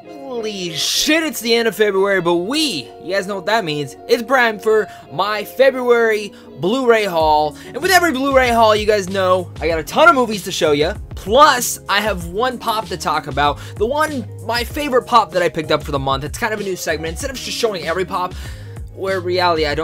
Holy shit, it's the end of February, but you guys know what that means. It's time for my February Blu-ray haul. And with every Blu-ray haul, you guys know I got a ton of movies to show you. Plus, I have one pop to talk about. My favorite pop that I picked up for the month. It's kind of a new segment. Instead of just showing every pop, where in reality, I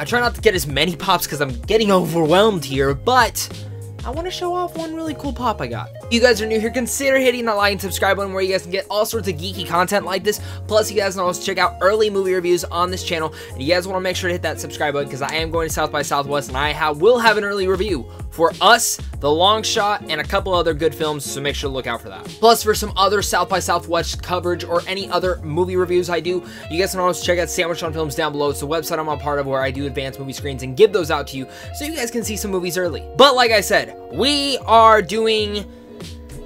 try not to get as many pops because I'm getting overwhelmed here, but I want to show off one really cool pop I got. If you guys are new here, consider hitting that like and subscribe button where you guys can get all sorts of geeky content like this. Plus, you guys can also check out early movie reviews on this channel. And you guys want to make sure to hit that subscribe button because I am going to South by Southwest and I will have an early review for Us, The Long Shot, and a couple other good films, so make sure to look out for that. Plus, for some other South by Southwest coverage or any other movie reviews I do, you guys can also check out Sandwich on Films down below. It's the website I'm a part of where I do advanced movie screens and give those out to you so you guys can see some movies early. But like I said, we are doing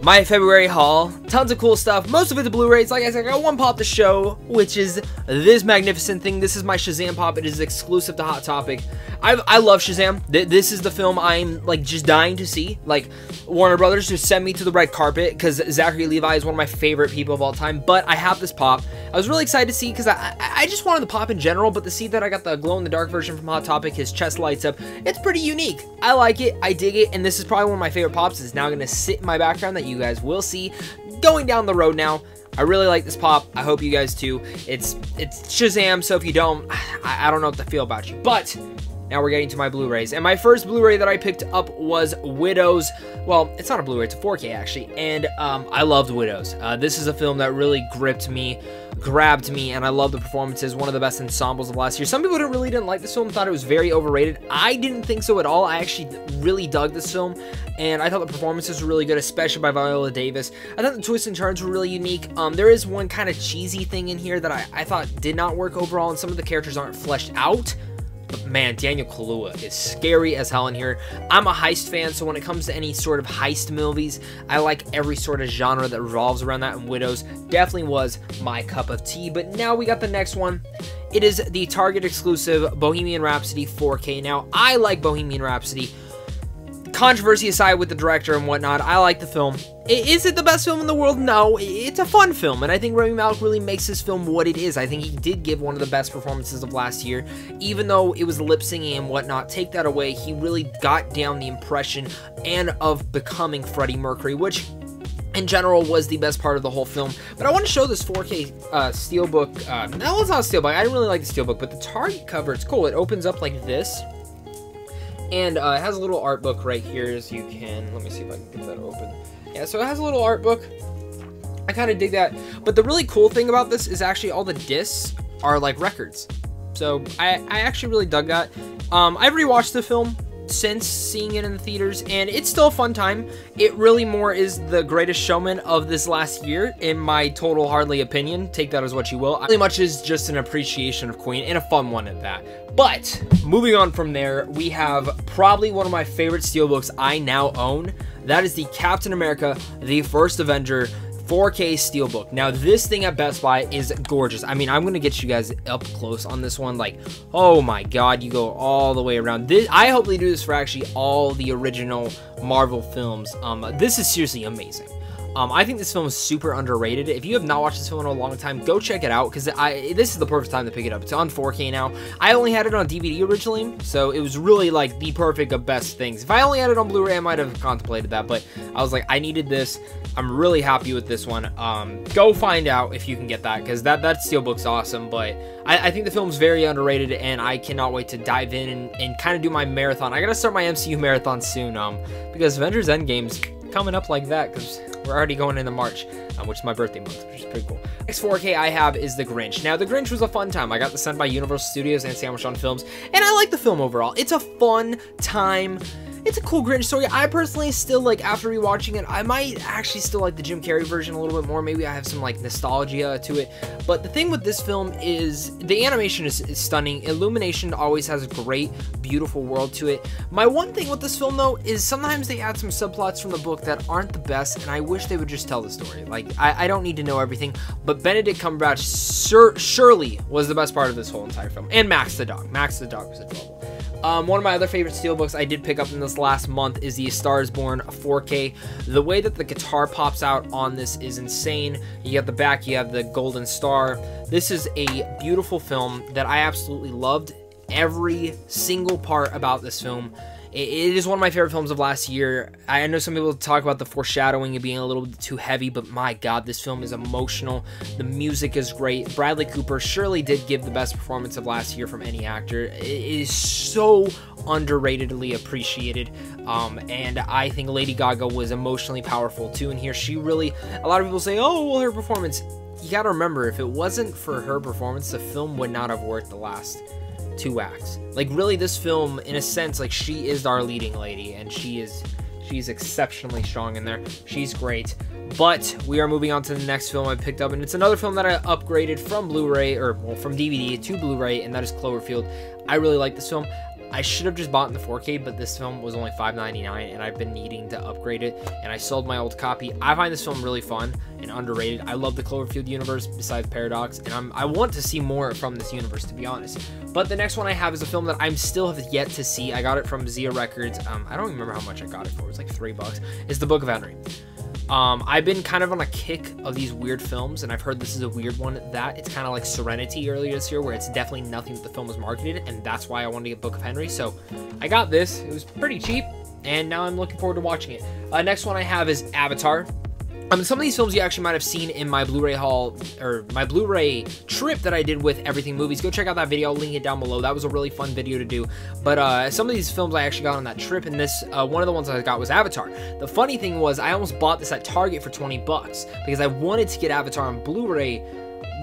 my February haul. Tons of cool stuff. Most of it's Blu-rays. Like I said, I got one pop to show, which is this magnificent thing. This is my Shazam pop. It is exclusive to Hot Topic. I love Shazam. This is the film I'm like just dying to see. Like, Warner Brothers just sent me to the red carpet because Zachary Levi is one of my favorite people of all time. But I have this pop. I was really excited to see because I just wanted the pop in general, but to see that I got the glow-in-the-dark version from Hot Topic, his chest lights up, it's pretty unique. I like it. I dig it. And this is probably one of my favorite pops. It's now going to sit in my background that you guys will see going down the road now. I really like this pop. I hope you guys too. It's Shazam, so if you don't, I don't know what to feel about you. But now we're getting to my Blu-rays. And my first Blu-ray that I picked up was Widows. Well, it's not a Blu-ray, it's a 4K actually. And I loved Widows. This is a film that really grabbed me, and I love the performances. One of the best ensembles of last year. Some people really didn't like this film, thought it was very overrated. I didn't think so at all. I actually really dug this film, and I thought the performances were really good, especially by Viola Davis. I thought the twists and turns were really unique. There is one kind of cheesy thing in here that I thought did not work overall, and some of the characters aren't fleshed out. But man, Daniel Kaluuya is scary as hell in here. I'm a heist fan, so when it comes to any sort of heist movies, I like every sort of genre that revolves around that, and Widows definitely was my cup of tea. But now we got the next one. It is the Target exclusive Bohemian Rhapsody 4K. Now, I like Bohemian Rhapsody. Controversy aside with the director and whatnot, I like the film. Is it the best film in the world? No, it's a fun film, and I think Rami Malek really makes this film what it is. I think he did give one of the best performances of last year, even though it was lip singing and whatnot. Take that away, he really got down the impression and of becoming Freddie Mercury, which in general was the best part of the whole film. But I want to show this 4K steelbook. No, it's not a steelbook. I didn't really like the steelbook, but the Target cover, it's cool. It opens up like this. And it has a little art book right here, as you can, let me see if I can get that open. Yeah, so it has a little art book. I kind of dig that. But the really cool thing about this is actually all the discs are like records. So I actually really dug that. I've rewatched the film since seeing it in the theaters, and it's still a fun time. It really more is the greatest showman of this last year, in my total hardly opinion. Take that as what you will. Really much is just an appreciation of Queen, and a fun one at that. But moving on from there, we have probably one of my favorite steelbooks I now own. That is the Captain America, the First Avenger 4K steelbook. Now, this thing at Best Buy is gorgeous. I mean, I'm going to get you guys up close on this one. Like, oh my God, you go all the way around. I hope they do this for actually all the original Marvel films. This is seriously amazing. I think this film is super underrated. If you have not watched this film in a long time, go check it out, because this is the perfect time to pick it up. It's on 4K now. I only had it on DVD originally, so it was really like the perfect of best things. If I only had it on Blu-ray, I might have contemplated that, but I was like, I needed this. I'm really happy with this one. Go find out if you can get that, because that steelbook's awesome. But I think the film's very underrated, and I cannot wait to dive in and kind of do my marathon. I gotta start my MCU marathon soon, because Avengers Endgame's coming up like that, because we're already going into March, which is my birthday month, which is pretty cool. Next 4K I have is The Grinch. Now, The Grinch was a fun time. I got this sent by Universal Studios and Sandwich on Films, and I like the film overall. It's a fun time. It's a cool Grinch story. I personally still, like, after rewatching it, I might actually still like the Jim Carrey version a little bit more. Maybe I have some, like, nostalgia to it. But the thing with this film is the animation is stunning. Illumination always has a great, beautiful world to it. My one thing with this film, though, is sometimes they add some subplots from the book that aren't the best, and I wish they would just tell the story. Like, I don't need to know everything, but Benedict Cumberbatch surely was the best part of this whole entire film. And Max the dog. Max the dog was adorable. One of my other favorite steelbooks I did pick up in this last month is the A Star Is Born 4K. The way that the guitar pops out on this is insane. You got the back, you have the golden star. This is a beautiful film that I absolutely loved. Every single part about this film. It is one of my favorite films of last year. I know some people talk about the foreshadowing and being a little bit too heavy, but my God, this film is emotional. The music is great. Bradley Cooper surely did give the best performance of last year from any actor. It is so underratedly appreciated, and I think Lady Gaga was emotionally powerful too in here. She really, a lot of people say, oh, well, her performance. You gotta remember, if it wasn't for her performance, the film would not have worked the last 2 acts. Like, really, this film, in a sense, like, she is our leading lady, and she's exceptionally strong in there. She's great. But we are moving on to the next film I picked up, and it's another film that I upgraded from Blu-ray, or well, from DVD to Blu-ray, and that is Cloverfield. I really like this film. I should have just bought in the 4K, but this film was only $5.99, and I've been needing to upgrade it, and I sold my old copy. I find this film really fun and underrated. I love the Cloverfield universe besides Paradox, and I want to see more from this universe, to be honest. But the next one I have is a film that I'm still have yet to see. I got it from Zia Records. I don't remember how much I got it for. It was like $3. It's The Book of Henry. I've been kind of on a kick of these weird films, and I've heard this is a weird one. That it's kind of like Serenity earlier this year, where it's definitely nothing that the film was marketed, and that's why I wanted to get Book of Henry. So I got this. It was pretty cheap, and now I'm looking forward to watching it. Next one I have is Avatar. Some of these films you actually might have seen in my Blu-ray haul, or my Blu-ray trip that I did with Everything Movies. Go check out that video. I'll link it down below. That was a really fun video to do. But some of these films I actually got on that trip, and this one of the ones I got was Avatar. The funny thing was, I almost bought this at Target for 20 bucks because I wanted to get Avatar on Blu-ray,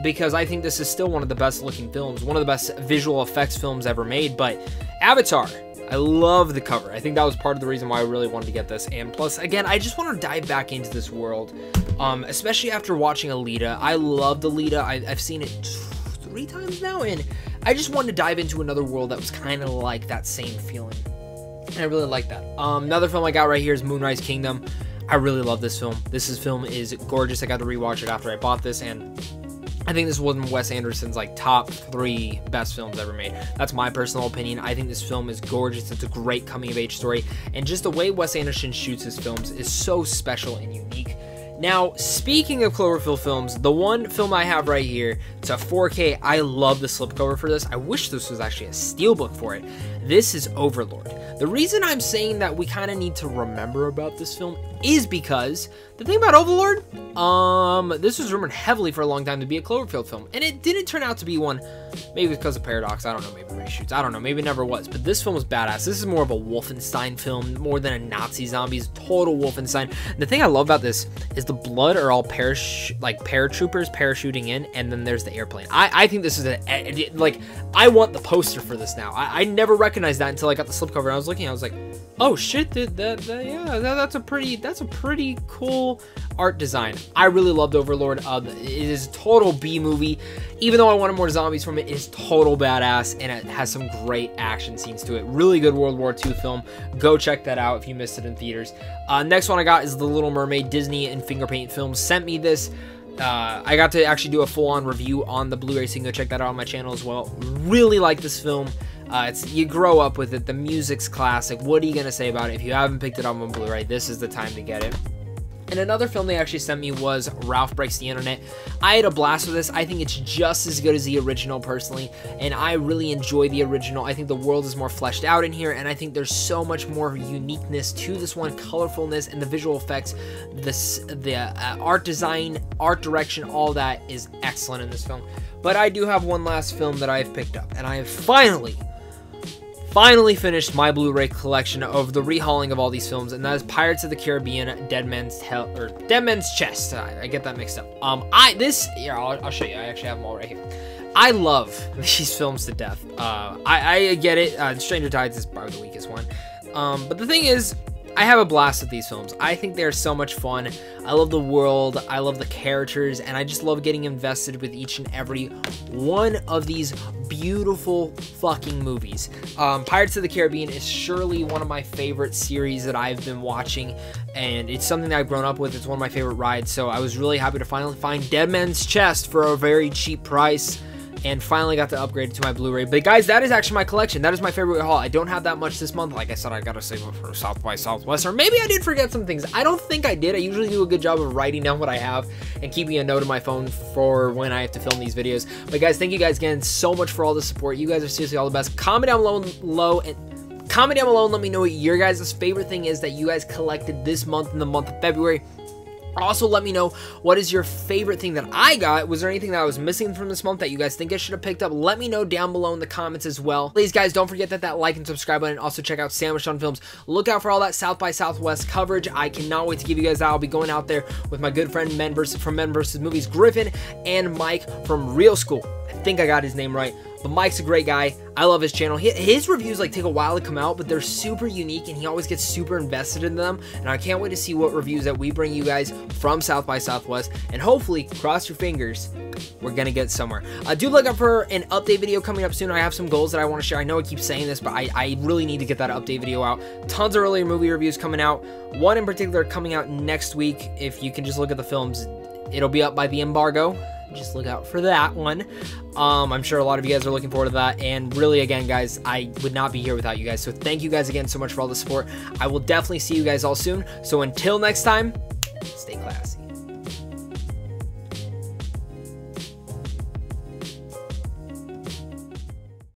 because I think this is still one of the best looking films, one of the best visual effects films ever made. But Avatar, I love the cover. I think that was part of the reason why I really wanted to get this. And plus, again, I just want to dive back into this world, especially after watching Alita. I loved Alita. I've seen it 3 times now, and I just wanted to dive into another world that was kind of like that same feeling. And I really like that. Another film I got right here is Moonrise Kingdom. I really love this film. This film is gorgeous. I got to rewatch it after I bought this, and I think this was one of Wes Anderson's like top 3 best films ever made. That's my personal opinion. I think this film is gorgeous. It's a great coming-of-age story, and just the way Wes Anderson shoots his films is so special and unique. Now, speaking of Cloverfield films, the one film I have right here, it's a 4K. I love the slipcover for this. I wish this was actually a steelbook for it. This is Overlord. The reason I'm saying that we kind of need to remember about this film is because the thing about Overlord, this was rumored heavily for a long time to be a Cloverfield film, and it didn't turn out to be one. Maybe because of Paradox, I don't know, maybe reshoots, I don't know, maybe it never was, but this film was badass. This is more of a Wolfenstein film, more than a Nazi zombies, total Wolfenstein. And the thing I love about this is the blood are all paratroopers parachuting in, and then there's the airplane. I think this is like, I want the poster for this now. I never recognized that until I got the slipcover, and I was looking, I was like, oh shit, yeah, that's a pretty cool art design. I really loved Overlord. It is a total B movie. Even though I wanted more zombies from it, it is total badass, and it has some great action scenes to it. Really good World War II film. Go check that out if you missed it in theaters. Next one I got is The Little Mermaid. Disney and Fingerpaint Films sent me this. I got to actually do a full-on review on the Blu-ray, so you can go check that out on my channel as well. Really like this film. You grow up with it. The music's classic. What are you gonna say about it? If you haven't picked it up on Blu-ray, this is the time to get it. And another film they actually sent me was Ralph Breaks the Internet. I had a blast with this. I think it's just as good as the original personally, and I really enjoy the original. I think the world is more fleshed out in here, and I think there's so much more uniqueness to this one, colorfulness, and the visual effects, the art design, art direction, all that is excellent in this film. But I do have one last film that I've picked up, and I have finally finished my Blu-ray collection of the rehauling of all these films, and that is Pirates of the Caribbean, Dead Man's Chest. I get that mixed up. Here, I'll show you. I actually have them all right here. I love these films to death. I get it. Stranger Tides is probably the weakest one. But the thing is, I have a blast with these films. I think they're so much fun. I love the world, I love the characters, and I just love getting invested with each and every one of these beautiful fucking movies. Pirates of the Caribbean is surely one of my favorite series that I've been watching, and it's something that I've grown up with. It's one of my favorite rides, so I was really happy to finally find Dead Man's Chest for a very cheap price. and finally got to upgrade it to my Blu-ray. But guys, that is actually my collection. That is my favorite haul. I don't have that much this month. Like I said, I gotta save it for South by Southwest, or maybe I did forget some things. I don't think I did. I usually do a good job of writing down what I have and keeping a note on my phone for when I have to film these videos. But guys, thank you guys again so much for all the support. You guys are seriously all the best. Comment down below and let me know what your guys' favorite thing is that you guys collected this month in the month of February. Also, let me know what is your favorite thing that I got. Was there anything that I was missing from this month that you guys think I should have picked up? Let me know down below in the comments as well. Please, guys, don't forget that like and subscribe button. Also, check out Sandwich on Films. Look out for all that South by Southwest coverage. I cannot wait to give you guys that. I'll be going out there with my good friend Men vs. Movies, Griffin, and Mike from Real School. I think I got his name right. But Mike's a great guy. I love his channel. His reviews like take a while to come out, but they're super unique and he always gets super invested in them. And I can't wait to see what reviews that we bring you guys from South by Southwest. And hopefully, cross your fingers, we're gonna get somewhere. Do look up for an update video coming up soon. I have some goals that I want to share. I know I keep saying this, but I really need to get that update video out. Tons of earlier movie reviews coming out. One in particular coming out next week. If you can just look at the films, it'll be up by the embargo. Just look out for that one. I'm sure a lot of you guys are looking forward to that. And really, again, guys, I would not be here without you guys. So thank you guys again so much for all the support. I will definitely see you guys all soon. So until next time, stay classy.